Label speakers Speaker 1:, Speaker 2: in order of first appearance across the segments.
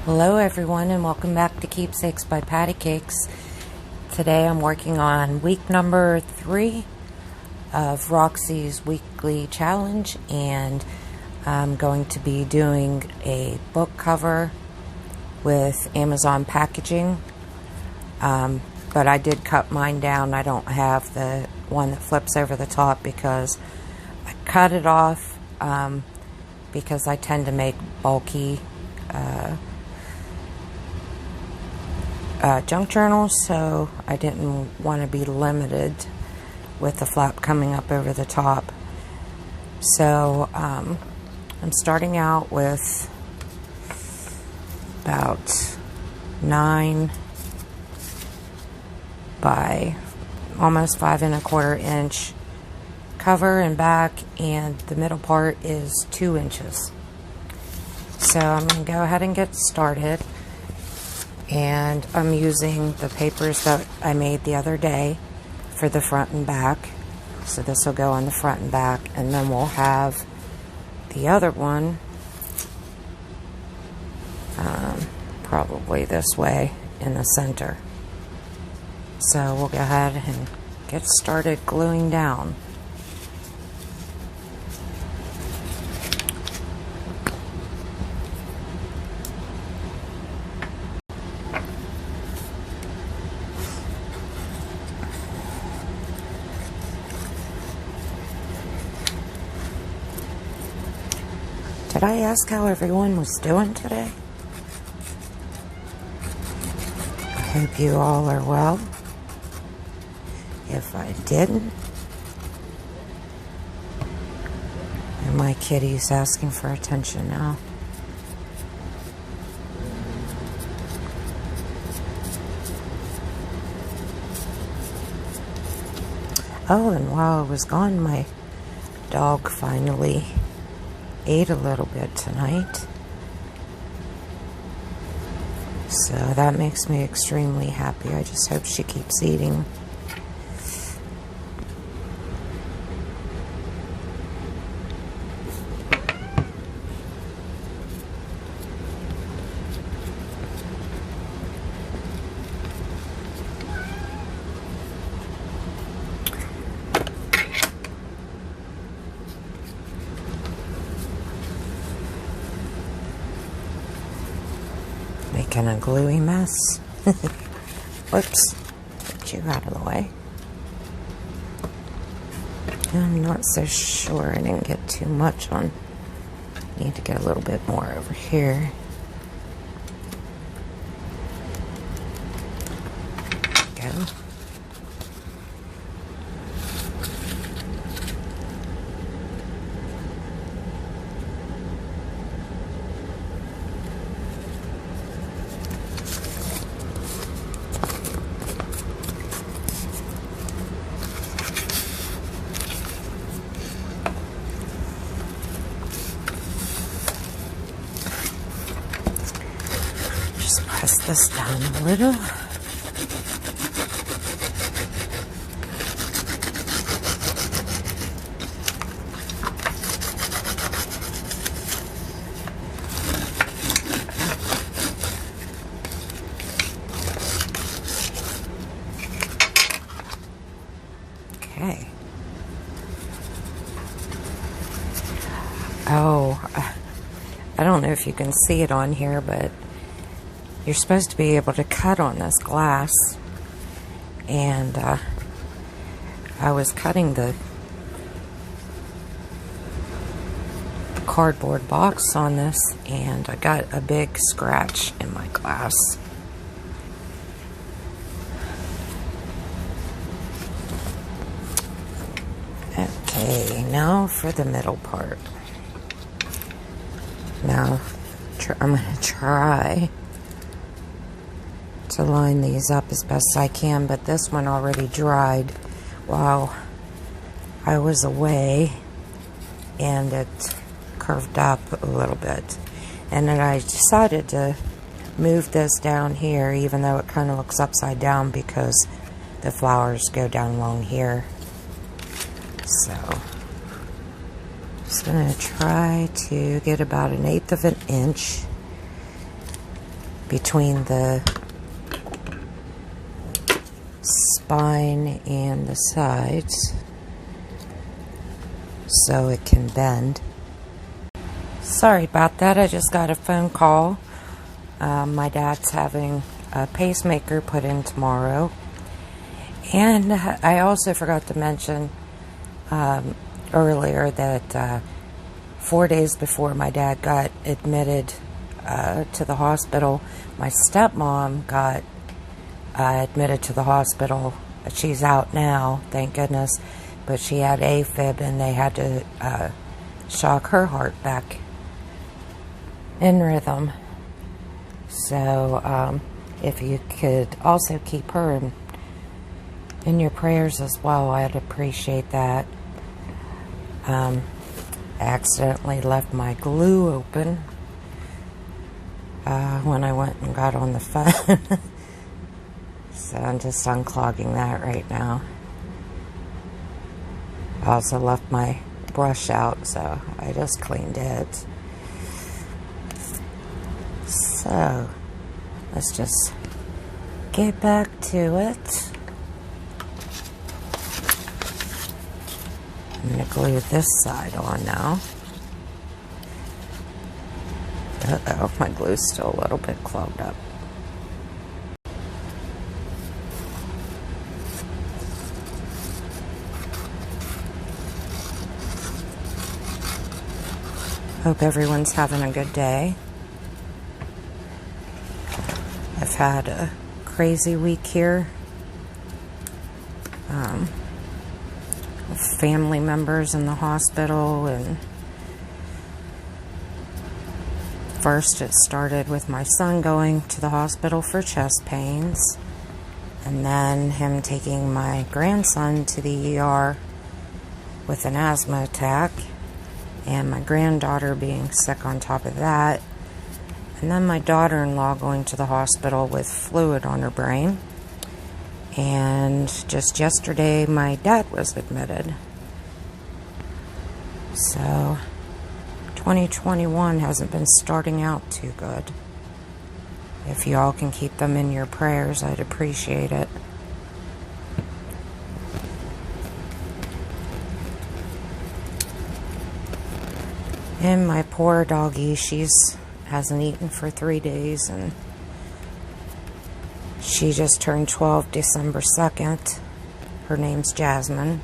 Speaker 1: Hello everyone, and welcome back to Keepsakes by Patty Cakes. Today I'm working on week number 3 of Roxy's weekly challenge, and I'm going to be doing a book cover with Amazon packaging, but I did cut mine down. I don't have the one that flips over the top because I cut it off because I tend to make bulky junk journals, so I didn't want to be limited with the flap coming up over the top. So I'm starting out with about 9 by almost 5 1/4 inch cover and back, and the middle part is 2 inches. So I'm going to go ahead and get started. And I'm using the papers that I made the other day for the front and back. So this will go on the front and back, and then we'll have the other one probably this way in the center. So we'll go ahead and get started gluing down. Did I ask how everyone was doing today? I hope you all are well. If I didn't, and my kitty's asking for attention now. Oh, and while I was gone, my dog finally ate a little bit tonight, so that makes me extremely happy. I just hope she keeps eating. Making a gluey mess. Whoops. Get you out of the way. I'm not so sure. I didn't get too much on. Need to get a little bit more over here. Go. Press this down a little. Okay. Oh, I don't know if you can see it on here, but you're supposed to be able to cut on this glass, and I was cutting the cardboard box on this, and I got a big scratch in my glass. Okay, now for the middle part. Now I'm going to try to line these up as best I can, but this one already dried while I was away, and it curved up a little bit. And then I decided to move this down here, even though it kind of looks upside down, because the flowers go down along here. So just going to try to get about 1/8 of an inch between the spine and the sides so it can bend. Sorry about that, I just got a phone call. My dad's having a pacemaker put in tomorrow. And I also forgot to mention earlier that 4 days before my dad got admitted to the hospital, my stepmom got admitted to the hospital. She's out now, thank goodness, but she had AFib and they had to shock her heart back in rhythm. So if you could also keep her in your prayers as well, I'd appreciate that. I accidentally left my glue open when I went and got on the phone. So I'm just unclogging that right now. I also left my brush out, so I just cleaned it. So let's just get back to it. I'm going to glue this side on now. Uh-oh, my glue's still a little bit clogged up. Hope everyone's having a good day. I've had a crazy week here. With family members in the hospital, and first it started with my son going to the hospital for chest pains, and then him taking my grandson to the ER with an asthma attack, and my granddaughter being sick on top of that, and then my daughter-in-law going to the hospital with fluid on her brain. And just yesterday my dad was admitted. So 2021 hasn't been starting out too good. If you all can keep them in your prayers, I'd appreciate it. And my poor doggie, hasn't eaten for 3 days, and she just turned 12 December 2nd. Her name's Jasmine.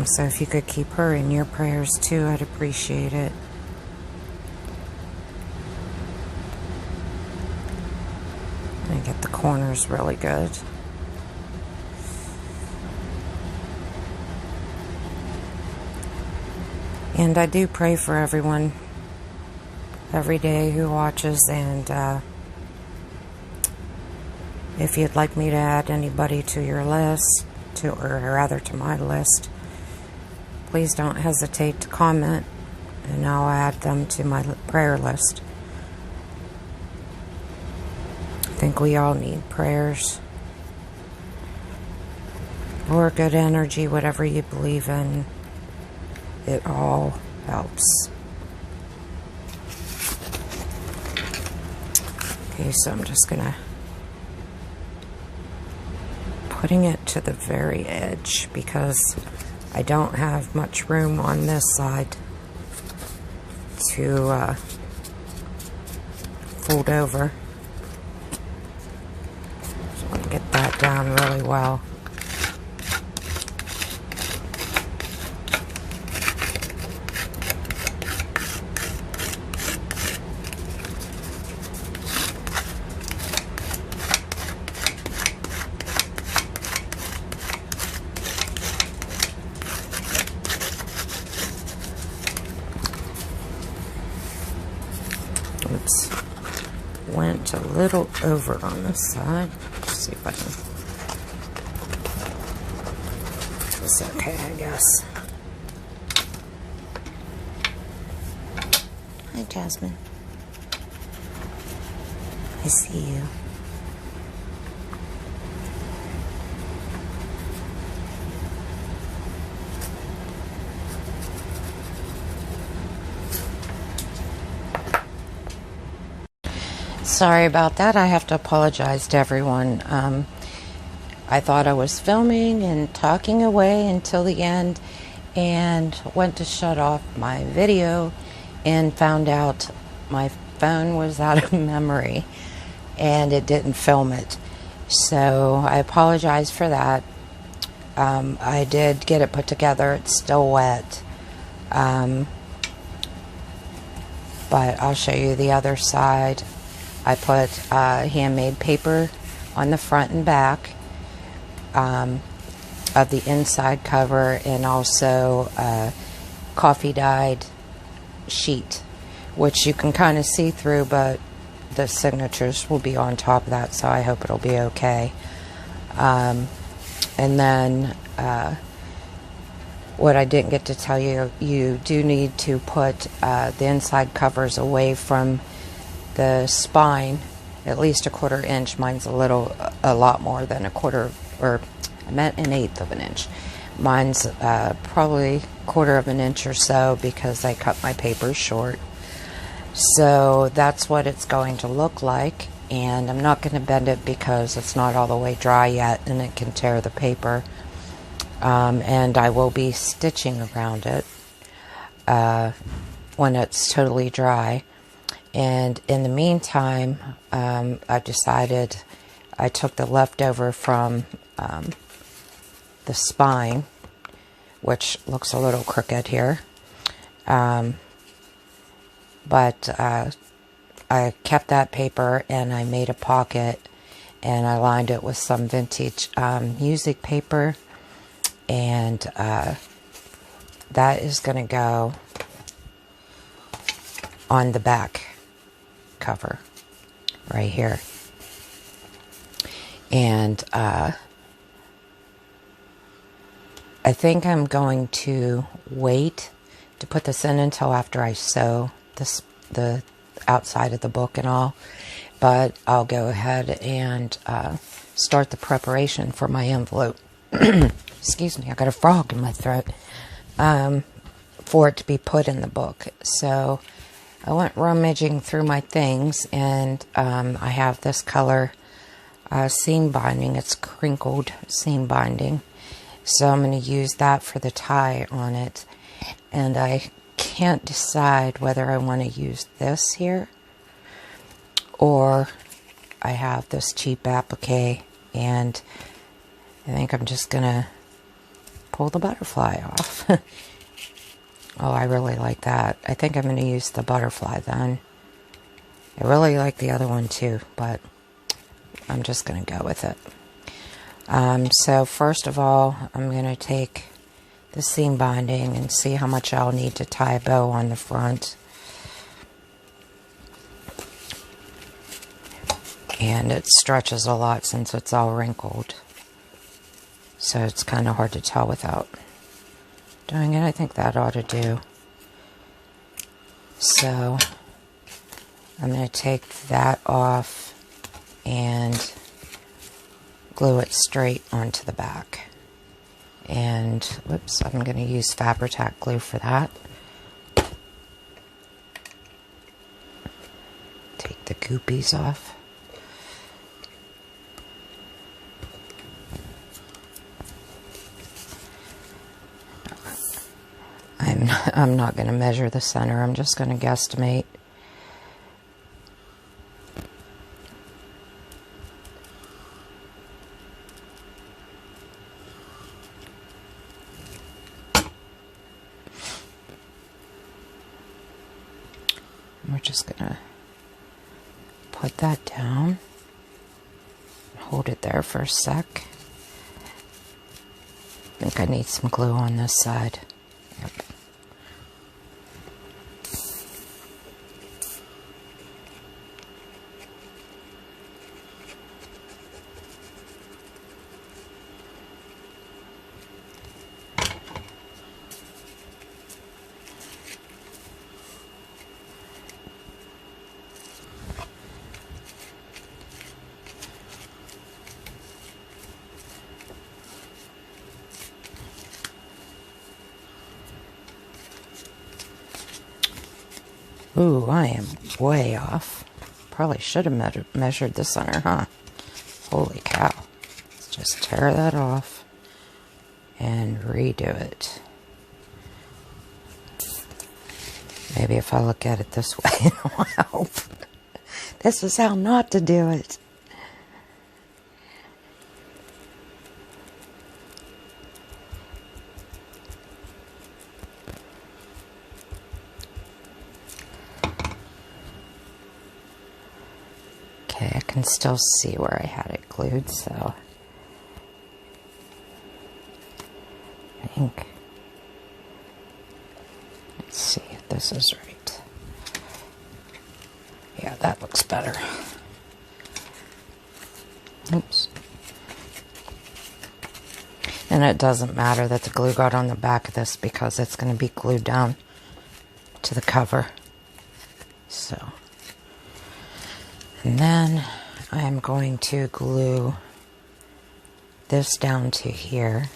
Speaker 1: So if you could keep her in your prayers too, I'd appreciate it. And get the corners really good. And I do pray for everyone every day who watches, and if you'd like me to add anybody to your list, or rather to my list, please don't hesitate to comment, and I'll add them to my prayer list. I think we all need prayers, or good energy, whatever you believe in. It all helps. Okay, so I'm just gonna putting it to the very edge because I don't have much room on this side to fold over. So I want to get that down really well. Oops, went a little over on this side. Let's see if I can. It's okay, I guess. Hi, Jasmine. I see you. Sorry about that. I have to apologize to everyone. I thought I was filming and talking away until the end and went to shut off my video and found out my phone was out of memory and it didn't film it. So I apologize for that. I did get it put together. It's still wet. But I'll show you the other side. I put handmade paper on the front and back of the inside cover, and also a coffee dyed sheet, which you can kind of see through, but the signatures will be on top of that, so I hope it'll be okay. And then what I didn't get to tell you, you do need to put the inside covers away from the spine, at least a 1/4 inch. Mine's a lot more than a quarter, or I meant 1/8 of an inch. Mine's probably 1/4 of an inch or so, because I cut my paper short. So that's what it's going to look like, and I'm not going to bend it because it's not all the way dry yet and it can tear the paper. And I will be stitching around it when it's totally dry. And in the meantime, I decided I took the leftover from the spine, which looks a little crooked here. But I kept that paper and I made a pocket and I lined it with some vintage music paper. And that is going to go on the back cover right here. And I think I'm going to wait to put this in until after I sew the outside of the book and all. But I'll go ahead and start the preparation for my envelope. Excuse me, I got a frog in my throat. For it to be put in the book. So I went rummaging through my things, and I have this color seam binding. It's crinkled seam binding. So I'm going to use that for the tie on it. And I can't decide whether I want to use this here, or I have this cheap applique, and I think I'm just going to pull the butterfly off. Oh, I really like that. I think I'm going to use the butterfly then. I really like the other one too, but I'm just going to go with it. So first of all, I'm going to take the seam binding and see how much I'll need to tie a bow on the front. And it stretches a lot since it's all wrinkled. So it's kind of hard to tell without doing it. I think that ought to do. So I'm going to take that off and glue it straight onto the back. And, whoops, I'm going to use Fabri-Tac glue for that. Take the goopies off. I'm not going to measure the center. I'm just going to guesstimate. We're just going to put that down. Hold it there for a sec. I think I need some glue on this side. Yep. Ooh, I am way off. probably should have measured the center, huh? Holy cow. Let's just tear that off and redo it. Maybe if I look at it this way, it'll help. This is how not to do it. Okay, I can still see where I had it glued, so I think, let's see if this is right. Yeah, that looks better. Oops. And it doesn't matter that the glue got on the back of this because it's going to be glued down to the cover. So, and then I'm going to glue this down to here.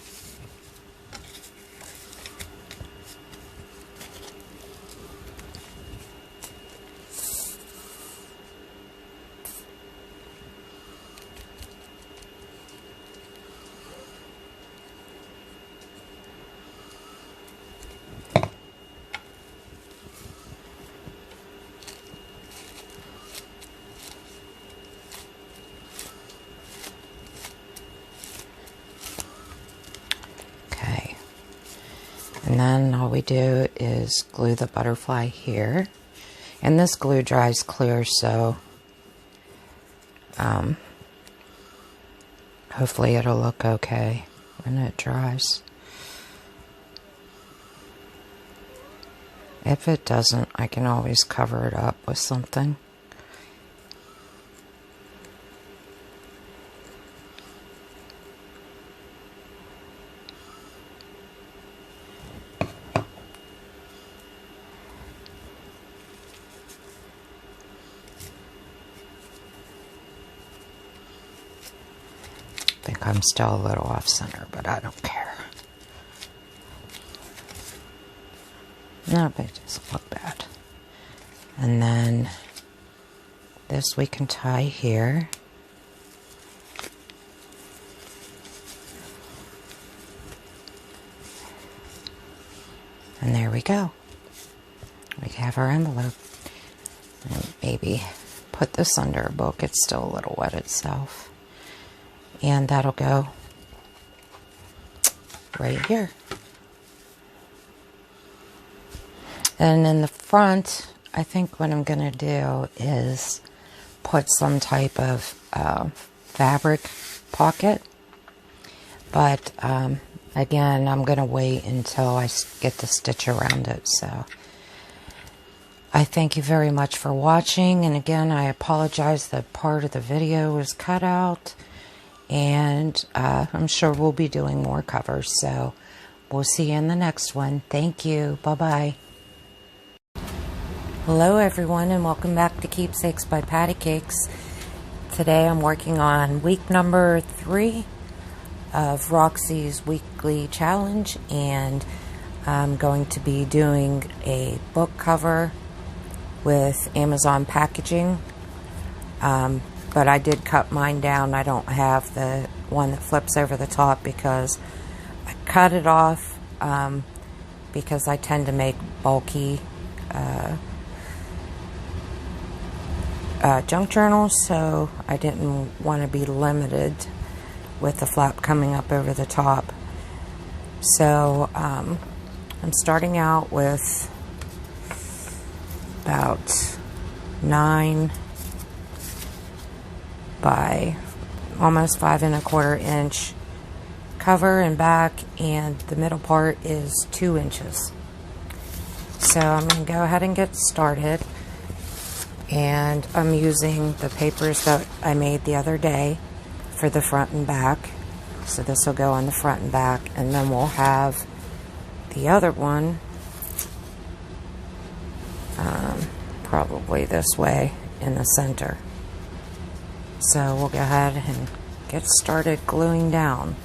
Speaker 1: And then all we do is glue the butterfly here. And this glue dries clear, so hopefully it'll look okay when it dries. If it doesn't, I can always cover it up with something. I think I'm still a little off center, but I don't care. No, but it doesn't look bad. And then this we can tie here. And there we go. We have our envelope. And maybe put this under a book. It's still a little wet itself. And that'll go right here. And in the front, I think what I'm going to do is put some type of fabric pocket. But again, I'm going to wait until I get the stitch around it. So I thank you very much for watching. And again, I apologize that part of the video was cut out. And I'm sure we'll be doing more covers. So we'll see you in the next one. Thank you. Bye-bye. Hello everyone, and welcome back to Keepsakes by Patty Cakes. Today I'm working on week number 3 of Roxy's weekly challenge, and I'm going to be doing a book cover with Amazon packaging. But I did cut mine down. I don't have the one that flips over the top because I cut it off because I tend to make bulky junk journals, so I didn't want to be limited with the flap coming up over the top. So I'm starting out with about 9 by almost 5 1/4 inch cover and back, and the middle part is 2 inches. So I'm going to go ahead and get started. And I'm using the papers that I made the other day for the front and back. So this will go on the front and back, and then we'll have the other one probably this way in the center. So we'll go ahead and get started gluing down.